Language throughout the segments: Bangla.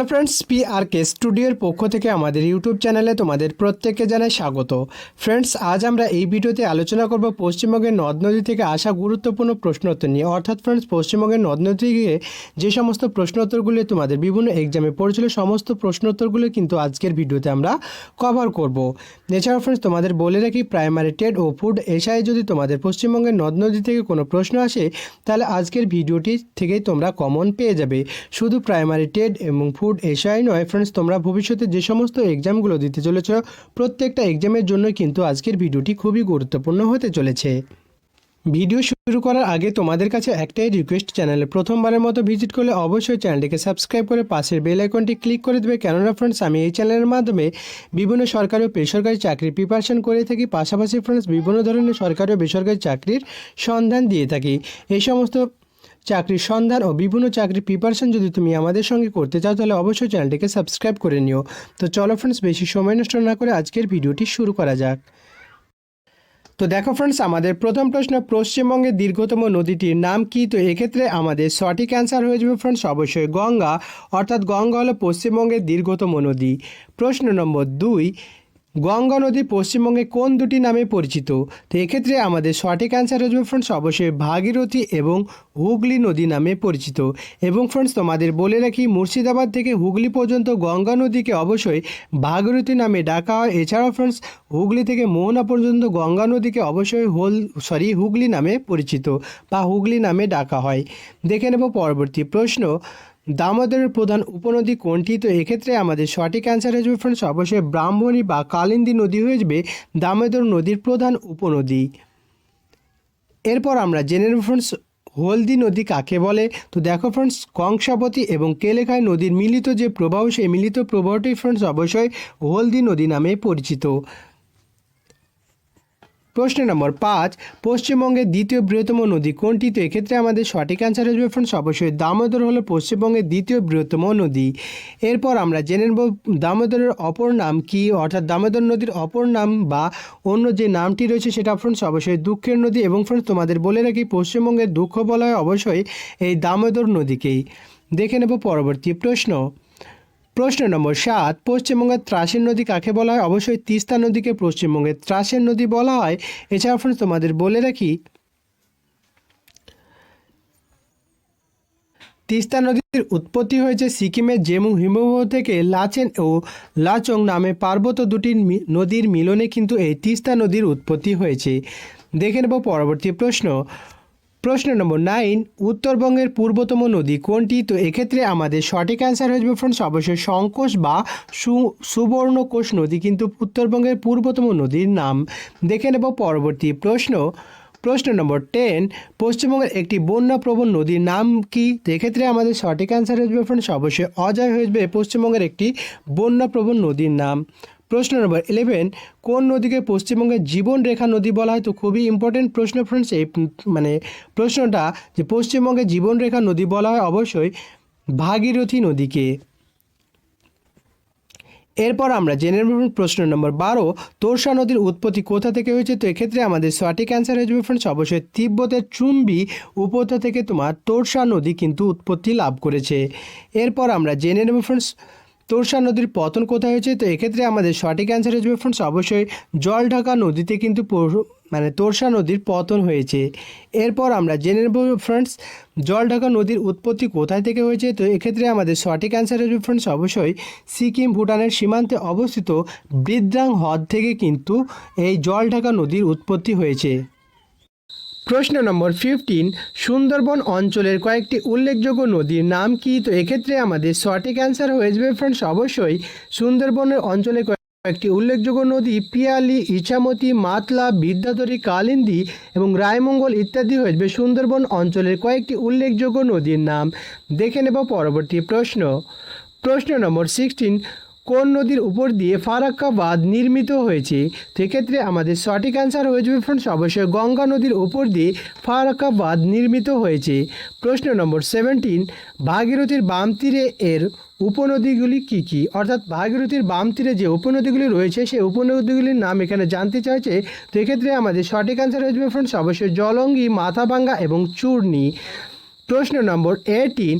হ্যালো ফ্রেন্ডস, PRK স্টুডিওর পক্ষ থেকে আমাদের ইউটিউব চ্যানেলে তোমাদের প্রত্যেককে জানাই স্বাগত। ফ্রেন্ডস, আজ আমরা এই ভিডিওতে আলোচনা করব পশ্চিমবঙ্গের নদ নদী থেকে আসা গুরুত্বপূর্ণ প্রশ্নোত্তর নিয়ে। অর্থাৎ ফ্রেন্ডস, পশ্চিমবঙ্গের নদ নদী থেকে যে সমস্ত প্রশ্নোত্তরগুলি তোমাদের বিভিন্ন এক্সামে পড়েছিল, সমস্ত প্রশ্নোত্তরগুলো কিন্তু আজকের ভিডিওতে আমরা কভার করব। এছাড়াও ফ্রেন্ডস, তোমাদের বলে রাখি, প্রাইমারি টেট ও ফুড এসআই যদি তোমাদের পশ্চিমবঙ্গের নদ নদী থেকে কোনো প্রশ্ন আসে, তাহলে আজকের ভিডিওটি থেকেই তোমরা কমন পেয়ে যাবে। শুধু প্রাইমারি টেট এবং ফুড এসআই নয় ফ্রেন্ডস, তোমরা ভবিষ্যতে যে সমস্ত এক্সামগুলো দিতে চলেছ, প্রত্যেকটা এক্সামের জন্য কিন্তু আজকের ভিডিওটি খুবই গুরুত্বপূর্ণ হতে চলেছে। ভিডিও শুরু করার আগে তোমাদের কাছে একটাই রিকোয়েস্ট, চ্যানেলে প্রথমবারের মতো ভিজিট করলে অবশ্যই চ্যানেলটিকে সাবস্ক্রাইব করে পাশের বেল আইকনটি ক্লিক করে দেবে। কেননা ফ্রেন্ডস, আমি এই চ্যানেলের মাধ্যমে বিভিন্ন সরকারি ও বেসরকারি চাকরির প্রিপারেশন করে থাকি, পাশাপাশি ফ্রেন্ডস বিভিন্ন ধরনের সরকারি ও বেসরকারি চাকরির সন্ধান দিয়ে থাকি। এই সমস্ত চাকরির সন্ধান ও বিভিন্ন চাকরির প্রিপারেশন যদি তুমি আমাদের সঙ্গে করতে চাও, তাহলে অবশ্যই চ্যানেলটিকে সাবস্ক্রাইব করে নিও। তো চলো ফ্রেন্ডস, বেশি সময় নষ্ট না করে আজকের ভিডিওটি শুরু করা যাক। তো দেখো ফ্রেন্ডস, আমাদের প্রথম প্রশ্ন, পশ্চিমবঙ্গের দীর্ঘতম নদীটির নাম কি? তো এক্ষেত্রে আমাদের সঠিক অ্যান্সার হয়ে যাবে ফ্রেন্ডস অবশ্যই গঙ্গা। অর্থাৎ গঙ্গা হলো পশ্চিমবঙ্গের দীর্ঘতম নদী। প্রশ্ন নম্বর 2, গঙ্গা নদী পশ্চিমবঙ্গে কোন দুটি নামে পরিচিত? তো এক্ষেত্রে আমাদের সঠিক অ্যান্সার হয়ে যাবে ফ্রেন্ডস অবশ্যই ভাগীরথী এবং হুগলি নদী নামে পরিচিত। এবং ফ্রেন্ডস, তোমাদের বলে রাখি, মুর্শিদাবাদ থেকে হুগলি পর্যন্ত গঙ্গা নদীকে অবশ্যই ভাগীরথী নামে ডাকা হয়। এছাড়াও ফ্রেন্ডস, হুগলি থেকে মোহনা পর্যন্ত গঙ্গা নদীকে অবশ্যই হুগলি নামে পরিচিত বা হুগলি নামে ডাকা হয়। দেখে নেব পরবর্তী প্রশ্ন, দামোদরের প্রধান উপনদী কোনটি? তো এক্ষেত্রে আমাদের সঠিক অ্যান্সার হয়ে যাবে ফ্রেন্ডস অবশ্যই ব্রাহ্মণী বা কালিন্দী নদী হয়ে যাবে দামোদর নদীর প্রধান উপনদী। এরপর আমরা জেনে নেব ফ্রেন্ডস, হলদি নদী কাকে বলে? তো দেখো ফ্রেন্ডস, কংসাবতী এবং কেলেখাই নদীর মিলিত যে প্রবাহ, সেই মিলিত প্রবাহটি ফ্রেন্ডস অবশ্যই হলদি নদী নামে পরিচিত। প্রশ্ন নম্বর 5, পশ্চিমবঙ্গের দ্বিতীয় বৃহত্তম নদী কোনটি? তো এক্ষেত্রে আমাদের সঠিক অ্যান্সার হয়ে যাবে ফ্রেন্ডস অবশ্যই দামোদর হলো পশ্চিমবঙ্গের দ্বিতীয় বৃহত্তম নদী। এরপর আমরা জেনে নেব দামোদরের অপর নাম কি? অর্থাৎ দামোদর নদীর অপর নাম বা অন্য যে নামটি রয়েছে সেটা ফ্রেন্ডস অবশ্যই দুঃখের নদী। এবং ফ্রেন্ডস, তোমাদের বলে রাখি, পশ্চিমবঙ্গের দুঃখ বলা হয় অবশ্যই এই দামোদর নদীকেই। দেখে নেব পরবর্তী প্রশ্ন। প্রশ্ন নম্বর 7, পশ্চিমবঙ্গের ত্রাসের নদী কাকে বলা হয়? অবশ্যই তিস্তা নদীকে পশ্চিমবঙ্গের ত্রাসের নদী বলা হয়। এছাড়া ফ্রেন্ডস, তোমাদের বলে রাখি, তিস্তা নদীর উৎপত্তি হয়েছে সিকিমের জেমু হিমবাহ থেকে লাচেন ও লাচং নামে পার্বত্য দুটি নদীর মিলনে কিন্তু এই তিস্তা নদীর উৎপত্তি হয়েছে। দেখে নেব পরবর্তী প্রশ্ন। প্রশ্ন নম্বর 9, উত্তরবঙ্গের পূর্বতম নদী কোনটি? তো এক্ষেত্রে আমাদের সঠিক অ্যান্সার হয়ে যাবে ফ্রেন্ডস অবশ্যই সংকোষ বা সুবর্ণকোষ নদী কিন্তু উত্তরবঙ্গের পূর্বতম নদীর নাম। দেখে নেব পরবর্তী প্রশ্ন। প্রশ্ন নম্বর 10, পশ্চিমবঙ্গের একটি বন্যাপ্রবণ নদীর নাম কি? তো এক্ষেত্রে আমাদের সঠিক অ্যান্সার হয়ে যাবে ফ্রেন্ডস অবশ্যই অজয় হয়ে যাবে পশ্চিমবঙ্গের একটি বন্যাপ্রবণ নদীর নাম। প্রশ্ন নম্বর 11, কোন নদীকে পশ্চিমবঙ্গের জীবনরেখা নদী বলা হয়? তো খুবই ইম্পর্টেন্ট প্রশ্ন ফ্রেন্ডস, এই প্রশ্নটা যে পশ্চিমবঙ্গের জীবনরেখা নদী বলা হয় অবশ্যই ভাগীরথী নদীকে। এরপর আমরা জেনে নেব প্রশ্ন নম্বর 12, তোরসা নদীর উৎপত্তি কোথা থেকে হয়েছে? তো এক্ষেত্রে আমাদের সঠিক অ্যান্সার হয়ে যাবে ফ্রেন্ডস অবশ্যই তিব্বতের চুম্বি উপত্যকা থেকে তোমার তোরসা নদী কিন্তু উৎপত্তি লাভ করেছে। এরপর আমরা জেনে নেব ফ্রেন্ডস, তোরসা নদীর পতন কোথায় হয়েছে? তো এক্ষেত্রে আমাদের সঠিক অ্যান্সার হয়ে যাবে ফ্রেন্ডস অবশ্যই জলঢাকা নদীতে কিন্তু তোরসা নদীর পতন হয়েছে। এরপর আমরা জেনে নেব ফ্রেন্ডস, জলঢাকা নদীর উৎপত্তি কোথায় থেকে হয়েছে? তো এক্ষেত্রে আমাদের সঠিক অ্যান্সার হয়ে যাবে ফ্রেন্ডস অবশ্যই সিকিম ভুটানের সীমান্তে অবস্থিত বৃদ্রাং হ্রদ থেকে কিন্তু এই জলঢাকা নদীর উৎপত্তি হয়েছে। প্রশ্ন নম্বর 15, সুন্দরবন অঞ্চলের কয়েকটি উল্লেখযোগ্য নদীর নাম কি? তো এক্ষেত্রে আমাদের সঠিক অ্যান্সার হয়ে যাবে ফ্রেন্ডস অবশ্যই সুন্দরবনের অঞ্চলে কয়েকটি উল্লেখযোগ্য নদী পিয়ালি, ইছামতি, মাতলা, বিদ্যাধরী, কালিন্দী এবং রায়মঙ্গল ইত্যাদি হয়ে যাবে সুন্দরবন অঞ্চলের কয়েকটি উল্লেখযোগ্য নদীর নাম। দেখে নেব পরবর্তী প্রশ্ন। প্রশ্ন নম্বর 16, কোন নদীর উপর দিয়ে ফারাক্কা বাঁধ নির্মিত হয়েছে? সেক্ষেত্রে আমাদের সঠিক অ্যান্সার হয়ে যাবে ফ্রেন্ডস অবশ্যই গঙ্গা নদীর উপর দিয়ে ফারাক্কা বাঁধ নির্মিত হয়েছে। প্রশ্ন নম্বর 17, ভাগীরথীর বাম তীরে এর উপনদীগুলি কী কী? অর্থাৎ ভাগীরথীর বাম তীরে যে উপনদীগুলি রয়েছে সেই উপনদীগুলির নাম এখানে জানতে চাইছে। তো এক্ষেত্রে আমাদের সঠিক অ্যান্সার হয়ে যাবে ফ্রেন্ডস অবশ্যই জলঙ্গি, মাথাভাঙ্গা এবং চূর্ণী। প্রশ্ন নম্বর 18,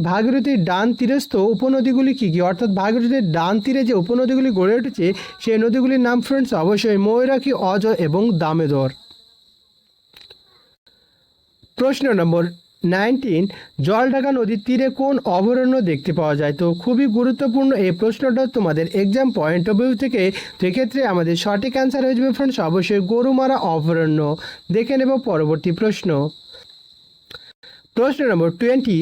ভাগীরথীর ডান তীরস্থ উপনদীগুলি কী কী? অর্থাৎ ভাগীরথীর ডান তীরে যে উপনদীগুলি গড়ে উঠেছে সেই নদীগুলির নাম ফ্রেন্ডস অবশ্যই ময়ূরাক্ষী, অজয় এবং দামোদর। প্রশ্ন নম্বর 19, জলঢাকা নদীর তীরে কোন অভয়ারণ্য দেখতে পাওয়া যায়? তো খুবই গুরুত্বপূর্ণ এই প্রশ্নটা তোমাদের এক্সাম পয়েন্ট অফ ভিউ থেকে। তো এক্ষেত্রে আমাদের সঠিক অ্যান্সার হয়ে যাবে ফ্রেন্ডস অবশ্যই গরুমারা অভয়ারণ্য। দেখে নেব পরবর্তী প্রশ্ন। প্রশ্ন নম্বর 20,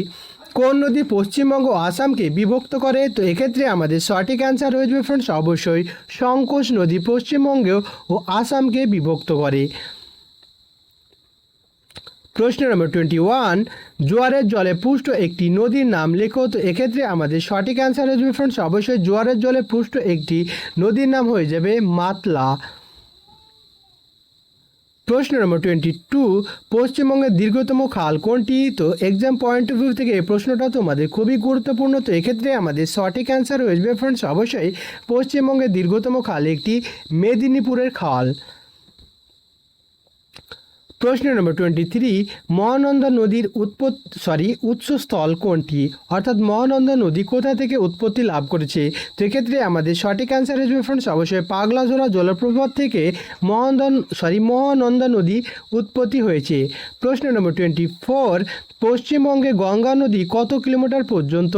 কোন নদী পশ্চিমবঙ্গ ও আসামকে বিভক্ত করে? তো এক্ষেত্রে আমাদের সঠিক অ্যান্সার হয়ে যাবে ফ্রেন্ডস অবশ্যই সংকোচ নদী পশ্চিমবঙ্গ ও আসামকে বিভক্ত করে। প্রশ্ন নম্বর 21, জোয়ারের জলে পুষ্ট একটি নদীর নাম লেখো। তো এক্ষেত্রে আমাদের সঠিক অ্যান্সার হয়ে যাবে ফ্রেন্ডস অবশ্যই জোয়ারের জলে পুষ্ট একটি নদীর নাম হয়ে যাবে মাতলা। প্রশ্ন নম্বর 22, পশ্চিমবঙ্গের দীর্ঘতম খাল কোনটি? তো এক্সাম পয়েন্ট অফ ভিউ থেকে এই প্রশ্নটা তোমাদের খুবই গুরুত্বপূর্ণ। তো এক্ষেত্রে আমাদের সঠিক অ্যান্সার হয়ে যাবে ফ্রেন্ডস অবশ্যই পশ্চিমবঙ্গের দীর্ঘতম খাল একটি মেদিনীপুরের খাল। প্রশ্ন নম্বর 23, মহানন্দা নদীর উৎসস্থল কোনটি? অর্থাৎ মহানন্দা নদী কোথা থেকে উৎপত্তি লাভ করেছে? তো এক্ষেত্রে আমাদের সঠিক অ্যান্সার হয়ে যাবে ফ্রেন্ডস অবশ্যই পাগলাঝোড়া জলপ্রপাত থেকে মহানন্দা নদী উৎপত্তি হয়েছে। প্রশ্ন নম্বর 24, পশ্চিমবঙ্গে গঙ্গা নদী কত কিলোমিটার পর্যন্ত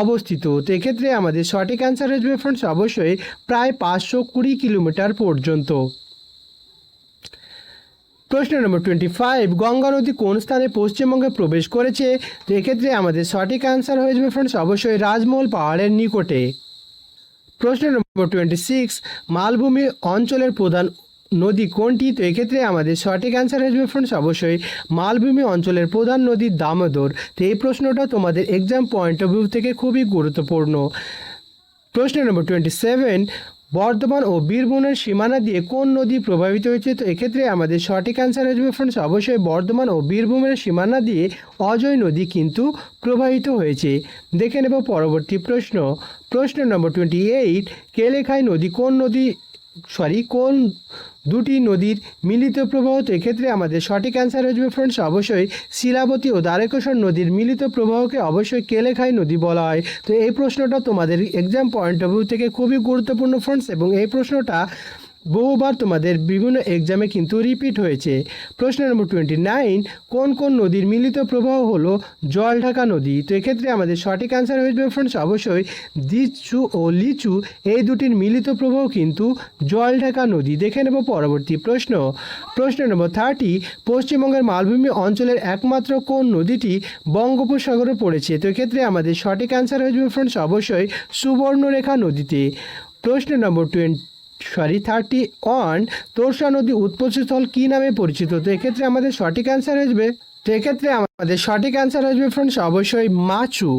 অবস্থিত? তো এক্ষেত্রে আমাদের সঠিক অ্যান্সার হয়ে যাবে ফ্রেন্ডস অবশ্যই প্রায় 520 কিলোমিটার পর্যন্ত। প্রশ্ন নম্বর 25, গঙ্গা নদী কোন স্থানে পশ্চিমবঙ্গে প্রবেশ করেছে? তো এক্ষেত্রে আমাদের সঠিক অ্যান্সার হয়ে যাবে ফ্রেন্ডস অবশ্যই রাজমহল পাহাড়ের নিকটে। প্রশ্ন নম্বর 26, মালভূমি অঞ্চলের প্রধান নদী কোনটি? তো এক্ষেত্রে আমাদের সঠিক অ্যান্সার হয়ে যাবে ফ্রেন্ডস অবশ্যই মালভূমি অঞ্চলের প্রধান নদী দামোদর। তো এই প্রশ্নটা তোমাদের এক্সাম পয়েন্ট অফ ভিউ থেকে খুবই গুরুত্বপূর্ণ। প্রশ্ন নম্বর 27, বর্ধমান ও বীরভূমের সীমানা দিয়ে কোন নদী প্রভাবিত হয়েছে? তো এক্ষেত্রে আমাদের সঠিক অ্যান্সার হয়ে যাবে ফ্রেন্ডস অবশ্যই বর্ধমান ও বীরভূমের সীমানা দিয়ে অজয় নদী কিন্তু প্রবাহিত হয়েছে। দেখে নেব পরবর্তী প্রশ্ন। প্রশ্ন নম্বর 28, কেলেখাই নদী কোন দুটি নদীর মিলিত প্রবাহ? তো এক্ষেত্রে আমাদের সঠিক অ্যান্সার হয়ে যাবে ফ্রেন্ডস অবশ্যই শিলাবতী ও দ্বারকেশ্বর নদীর মিলিত প্রবাহকে অবশ্যই কেলেখাই নদী বলা হয়। তো এই প্রশ্নটা তোমাদের এক্সাম পয়েন্ট অফ ভিউ থেকে খুবই গুরুত্বপূর্ণ ফ্রেন্ডস, এবং এই প্রশ্নটা বহুবার তোমাদের বিভিন্ন এক্সামে কিন্তু রিপিট হয়েছে। প্রশ্ন নম্বর 29, কোন কোন নদীর মিলিত প্রবাহ হলো জলঢাকা নদী? তো এক্ষেত্রে আমাদের সঠিক অ্যান্সার হয়ে যাবে ফ্রেন্ডস অবশ্যই দিচু ও লিচু এই দুটির মিলিত প্রবাহ কিন্তু জলঢাকা নদী। দেখে নেব পরবর্তী প্রশ্ন। প্রশ্ন নম্বর 30, পশ্চিমবঙ্গের মালভূমি অঞ্চলের একমাত্র কোন নদীটি বঙ্গোপসাগরে পড়েছে? তো এক্ষেত্রে আমাদের সঠিক অ্যান্সার হয়ে যাবে ফ্রেন্ডস অবশ্যই সুবর্ণরেখা নদীতে। প্রশ্ন নম্বর 31, তোরসা নদী উৎপত্তিস্থল কী নামে পরিচিত? তো এক্ষেত্রে আমাদের সঠিক অ্যান্সার হয়ে যাবে ফ্রেন্ডস অবশ্যই মাচু।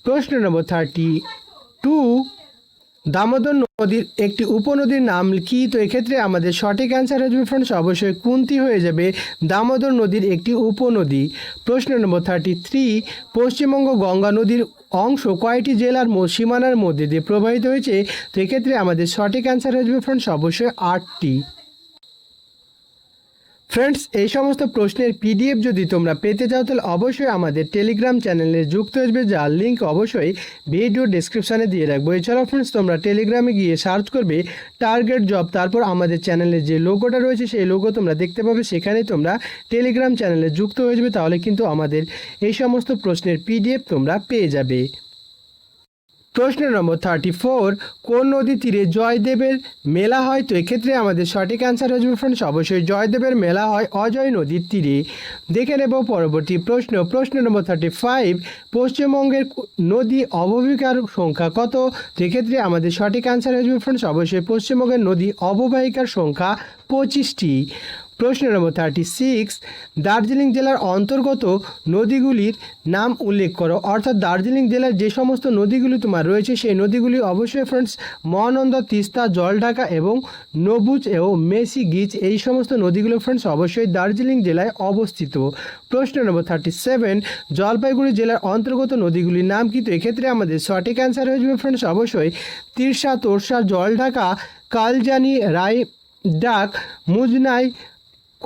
প্রশ্ন নম্বর 32, দামোদর নদীর একটি উপনদীর নাম কি? তো এক্ষেত্রে আমাদের সঠিক অ্যান্সার হয়ে যাবে ফ্রেন্ডস অবশ্যই কুন্তি হয়ে যাবে দামোদর নদীর একটি উপনদী। প্রশ্ন নম্বর 33, পশ্চিমবঙ্গ গঙ্গা নদীর অংশ কয়টি জেলার সীমানার মধ্যে দিয়ে প্রবাহিত হয়েছে? তো এক্ষেত্রে আমাদের সঠিক অ্যান্সার হয়ে যাবে ফ্রেন্ডস অবশ্যই 8টি। ফ্রেন্ডস, এই সমস্ত প্রশ্নের পিডিএফ যদি তোমরা পেতে চাও তাহলে অবশ্যই আমাদের টেলিগ্রাম চ্যানেলে যুক্ত আসবে, যার লিঙ্ক অবশ্যই ভিডিও ডেসক্রিপশানে দিয়ে রাখবো। এছাড়াও ফ্রেন্ডস তোমরা টেলিগ্রামে গিয়ে সার্চ করবে টার্গেট জব, তারপর আমাদের চ্যানেলের যে লোগোটা রয়েছে সেই লোগো তোমরা দেখতে পাবে, সেখানে তোমরা টেলিগ্রাম চ্যানেলে যুক্ত হয়ে যাবে, তাহলে কিন্তু আমাদের এই সমস্ত প্রশ্নের পিডিএফ তোমরা পেয়ে যাবে। প্রশ্ন নম্বর 34, কোন নদী তীরে জয়দেবের মেলা হয়? তো এক্ষেত্রে আমাদের সঠিক অ্যান্সার হয়ে যাবে ফ্রেন্ডস অবশ্যই জয়দেবের মেলা হয় অজয় নদীর তীরে। দেখে নেব পরবর্তী প্রশ্ন। প্রশ্ন নম্বর 35, পশ্চিমবঙ্গের নদী অববাহিকার সংখ্যা কত? তো এক্ষেত্রে আমাদের সঠিক অ্যান্সার হয়ে যাবে ফ্রেন্ডস অবশ্যই পশ্চিমবঙ্গের নদী অববাহিকার সংখ্যা 25টি। প্রশ্ন নম্বর 36, দার্জিলিং জেলার অন্তর্গত নদীগুলির নাম উল্লেখ করো। অর্থাৎ দার্জিলিং জেলার যে সমস্ত নদীগুলি তোমার রয়েছে সেই নদীগুলি অবশ্যই ফ্রেন্ডস মহানন্দা, তিস্তা, জলঢাকা এবং নবুজ ও মেসি গিজ, এই সমস্ত নদীগুলো ফ্রেন্ডস অবশ্যই দার্জিলিং জেলায় অবস্থিত। প্রশ্ন নম্বর 37, জলপাইগুড়ি জেলার অন্তর্গত নদীগুলির নাম কি? তো এক্ষেত্রে আমাদের সঠিক অ্যান্সার হয়ে যাবে ফ্রেন্ডস অবশ্যই তিরসা, তোরসা, জলঢাকা, কালজানি, রায়ডাক, মুজনাই,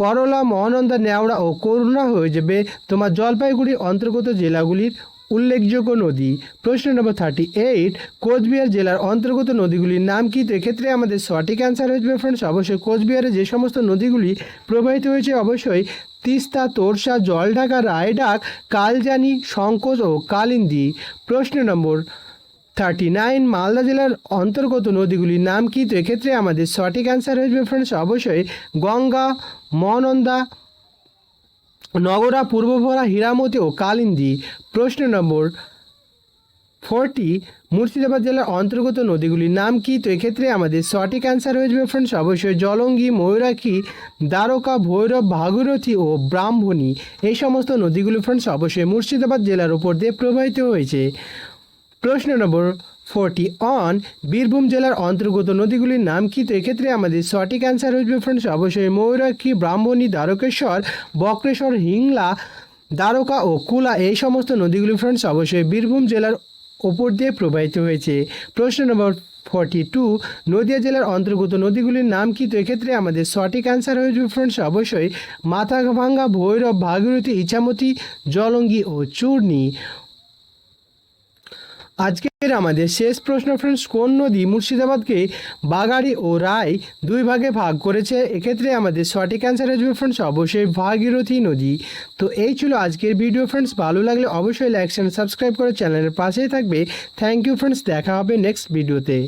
করলা, মহানন্দা, নেওড়া ও করুণা হয়ে যাবে তোমার জলপাইগুড়ি অন্তর্গত জেলাগুলির উল্লেখযোগ্য নদী। প্রশ্ন নম্বর 38, কোচবিহার জেলার অন্তর্গত নদীগুলির নাম কি? তো এক্ষেত্রে আমাদের সঠিক অ্যান্সার হয়ে যাবে ফ্রেন্ডস অবশ্যই কোচবিহারে যে সমস্ত নদীগুলি প্রবাহিত হয়েছে অবশ্যই তিস্তা, তোরসা, জলঢাকা, রায়ডাক, কালজানি, সংকোচ ও কালিন্দী। প্রশ্ন নম্বর 39, মালদা জেলার অন্তর্গত নদীগুলির নাম কি? তো এক্ষেত্রে আমাদের সঠিক অ্যান্সার হয়ে যাবে ফ্রেন্ডস অবশ্যই গঙ্গা, মহানন্দা, নগরা, পূর্বভরা, হীরামতি ও কালিন্দী। প্রশ্ন নম্বর 40, মুর্শিদাবাদ জেলার অন্তর্গত নদীগুলির নাম কি? তো এক্ষেত্রে আমাদের সঠিক অ্যান্সার হয়ে যাবে ফ্রেন্ডস অবশ্যই জলঙ্গি, ময়ূরাক্ষী, দ্বারকা, ভৈরব, ভাগীরথী ও ব্রাহ্মণী। এই সমস্ত নদীগুলি ফ্রেন্ডস অবশ্যই মুর্শিদাবাদ জেলার উপর দিয়ে প্রবাহিত হয়েছে। প্রশ্ন নম্বর 41, বীরভূম জেলার অন্তর্গত নদীগুলির নাম কি? তো এক্ষেত্রে আমাদের সঠিক অ্যান্সার হয়ে যাবে ফ্রেন্ডস অবশ্যই ময়ূরাক্ষী, ব্রাহ্মণী, দ্বারকেশ্বর, বক্রেশ্বর, হিংলা, দ্বারকা ও কুলা। এই সমস্ত নদীগুলি ফ্রেন্ডস অবশ্যই বীরভূম জেলার ওপর দিয়ে প্রবাহিত হয়েছে। প্রশ্ন নম্বর 42, নদিয়া জেলার অন্তর্গত নদীগুলির নাম কি? তো এক্ষেত্রে আমাদের সঠিক অ্যান্সার হয়ে যাবে ফ্রেন্ডস অবশ্যই মাথাভাঙ্গা, ভৈরব, ভাগীরথী, ইছামতি, জলঙ্গি ও চূর্ণী। আজকের আমাদের শেষ প্রশ্ন ফ্রেন্ডস, কোন নদী মুর্শিদাবাদকে বাগাড়ি ও রায় দুই ভাগে ভাগ করেছে? এক্ষেত্রে আমাদের সঠিক অ্যান্সার হয়ে যাবে ফ্রেন্ডস অবশ্যই ভাগীরথী নদী। তো এই ছিল আজকের ভিডিও ফ্রেন্ডস, ভালো লাগলে অবশ্যই লাইক, শেয়ার, সাবস্ক্রাইব করে চ্যানেলের পাশেই থাকবে। থ্যাংক ইউ ফ্রেন্ডস, দেখা হবে নেক্সট ভিডিওতে।